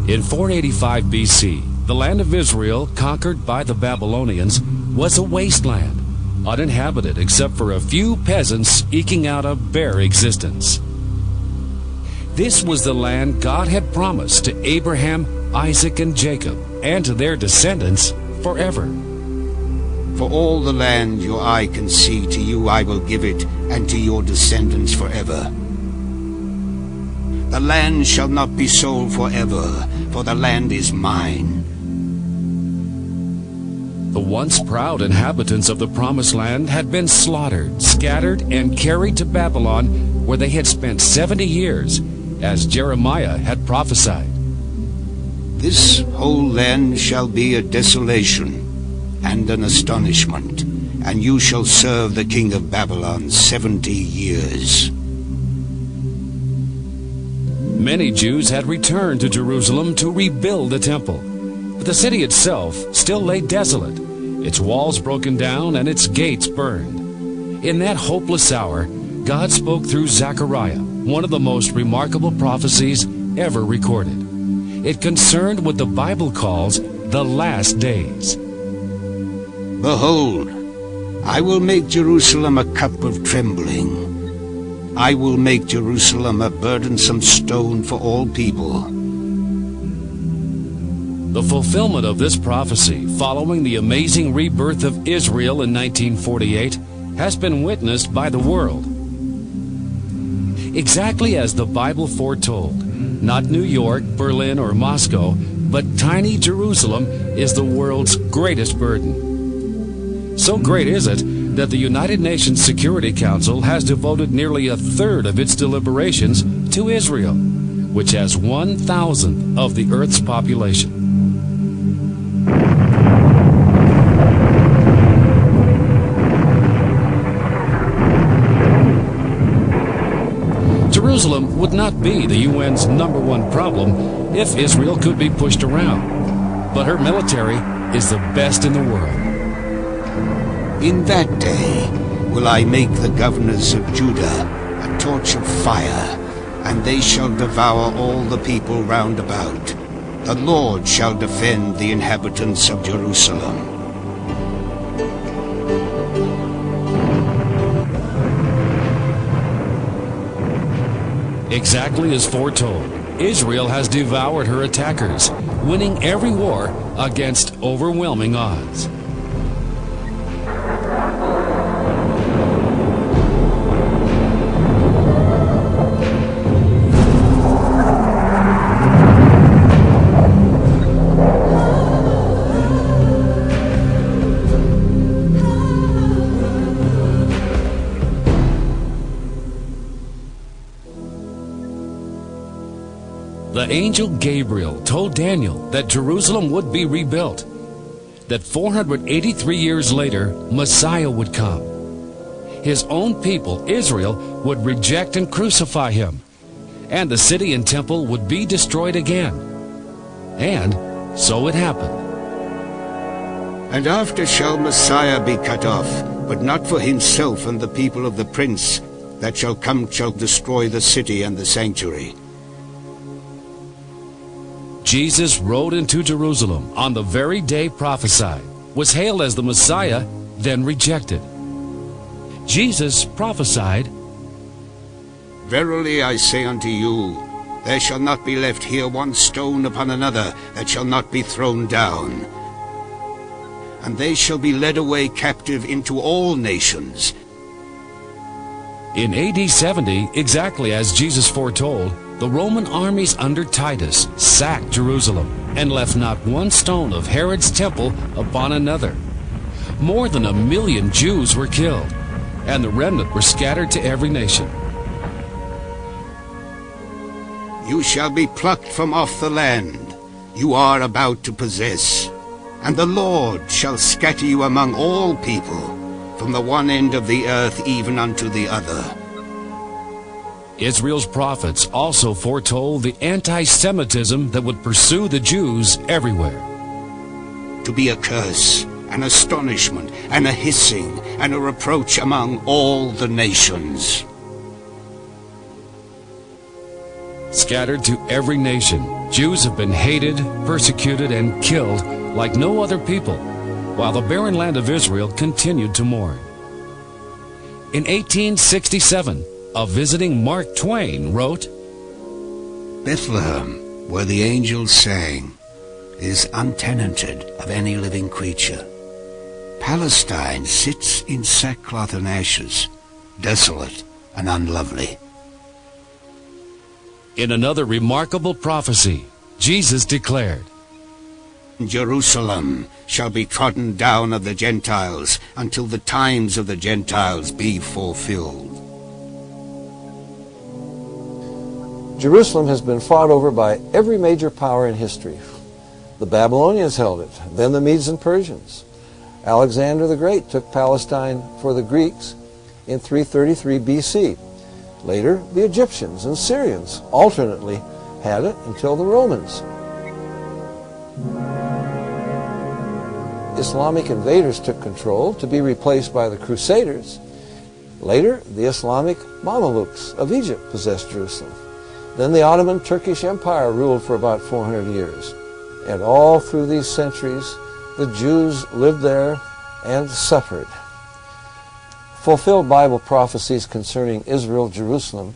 In 485 BC, the land of Israel, conquered by the Babylonians, was a wasteland, uninhabited except for a few peasants eking out a bare existence. This was the land God had promised to Abraham, Isaac, and Jacob, and to their descendants forever. For all the land your eye can see, to you I will give it, and to your descendants forever. The land shall not be sold forever, for the land is mine. The once proud inhabitants of the Promised Land had been slaughtered, scattered, and carried to Babylon, where they had spent 70 years, as Jeremiah had prophesied. This whole land shall be a desolation and an astonishment, and you shall serve the king of Babylon 70 years. Many Jews had returned to Jerusalem to rebuild the temple, but the city itself still lay desolate, its walls broken down and its gates burned. In that hopeless hour, God spoke through Zechariah, one of the most remarkable prophecies ever recorded. It concerned what the Bible calls the last days. Behold, I will make Jerusalem a cup of trembling. I will make Jerusalem a burdensome stone for all people. The fulfillment of this prophecy, following the amazing rebirth of Israel in 1948, has been witnessed by the world. Exactly as the Bible foretold, not New York, Berlin, or Moscow, but tiny Jerusalem is the world's greatest burden. So great is it that the United Nations Security Council has devoted nearly a third of its deliberations to Israel, which has 1,000th of the Earth's population. Jerusalem would not be the UN's #1 problem if Israel could be pushed around, but her military is the best in the world. In that day will I make the governors of Judah a torch of fire, and they shall devour all the people round about. The Lord shall defend the inhabitants of Jerusalem. Exactly as foretold, Israel has devoured her attackers, winning every war against overwhelming odds. The angel Gabriel told Daniel that Jerusalem would be rebuilt, that 483 years later, Messiah would come. His own people, Israel, would reject and crucify him, and the city and temple would be destroyed again. And so it happened. And after shall Messiah be cut off, but not for himself and the people of the prince that shall come shall destroy the city and the sanctuary. Jesus rode into Jerusalem on the very day prophesied, was hailed as the Messiah, then rejected. Jesus prophesied, Verily I say unto you, there shall not be left here one stone upon another that shall not be thrown down. And they shall be led away captive into all nations. In AD 70, exactly as Jesus foretold, the Roman armies under Titus sacked Jerusalem and left not one stone of Herod's temple upon another. More than 1 million Jews were killed, and the remnant were scattered to every nation. You shall be plucked from off the land you are about to possess, and the Lord shall scatter you among all people, from the one end of the earth even unto the other. Israel's prophets also foretold the anti-Semitism that would pursue the Jews everywhere. To be a curse, an astonishment, and a hissing, and a reproach among all the nations. Scattered to every nation, Jews have been hated, persecuted, and killed like no other people, while the barren land of Israel continued to mourn. In 1867, a visiting Mark Twain wrote, Bethlehem, where the angels sang, is untenanted of any living creature. Palestine sits in sackcloth and ashes, desolate and unlovely. In another remarkable prophecy, Jesus declared, Jerusalem shall be trodden down of the Gentiles until the times of the Gentiles be fulfilled. Jerusalem has been fought over by every major power in history. The Babylonians held it, then the Medes and Persians. Alexander the Great took Palestine for the Greeks in 333 BC. Later, the Egyptians and Syrians alternately had it until the Romans. Islamic invaders took control, to be replaced by the Crusaders. Later, the Islamic Mamelukes of Egypt possessed Jerusalem. Then the Ottoman Turkish Empire ruled for about 400 years. And all through these centuries, the Jews lived there and suffered. Fulfilled Bible prophecies concerning Israel, Jerusalem,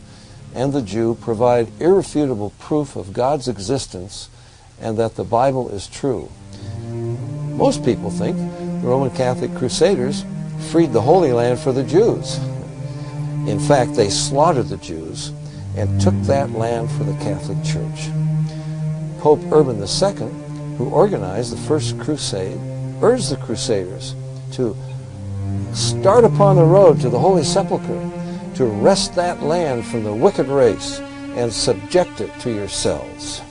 and the Jew provide irrefutable proof of God's existence and that the Bible is true. Most people think the Roman Catholic Crusaders freed the Holy Land for the Jews. In fact, they slaughtered the Jews and took that land for the Catholic Church. Pope Urban II, who organized the First Crusade, urged the Crusaders to start upon the road to the Holy Sepulchre, to wrest that land from the wicked race and subject it to yourselves.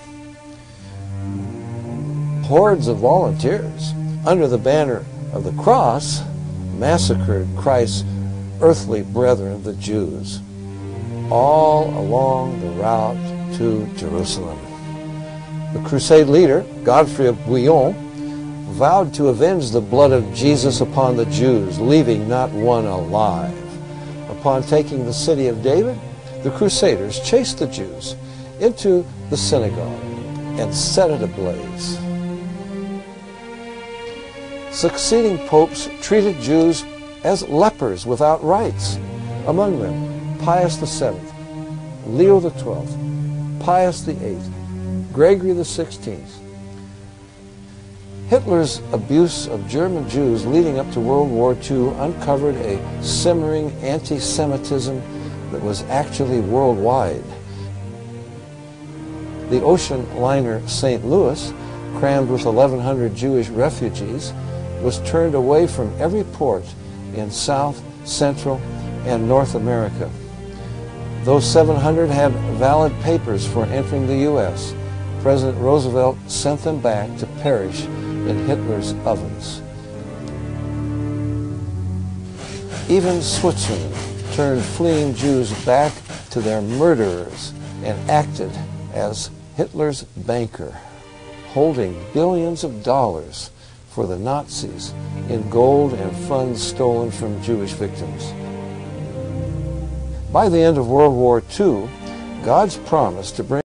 Hordes of volunteers, under the banner of the cross, massacred Christ's earthly brethren, the Jews, all along the route to Jerusalem. The crusade leader, Godfrey of Bouillon, vowed to avenge the blood of Jesus upon the Jews, leaving not one alive. Upon taking the city of David, the Crusaders chased the Jews into the synagogue and set it ablaze. Succeeding popes treated Jews as lepers without rights. Among them, Pius VII, Leo XII, Pius VIII, Gregory XVI. Hitler's abuse of German Jews leading up to World War II uncovered a simmering anti-Semitism that was actually worldwide. The ocean liner St. Louis, crammed with 1,100 Jewish refugees, was turned away from every port in South, Central, and North America. Those 700 had valid papers for entering the U.S. President Roosevelt sent them back to perish in Hitler's ovens. Even Switzerland turned fleeing Jews back to their murderers and acted as Hitler's banker, holding billions of dollars for the Nazis in gold and funds stolen from Jewish victims. By the end of World War II, God's promise to bring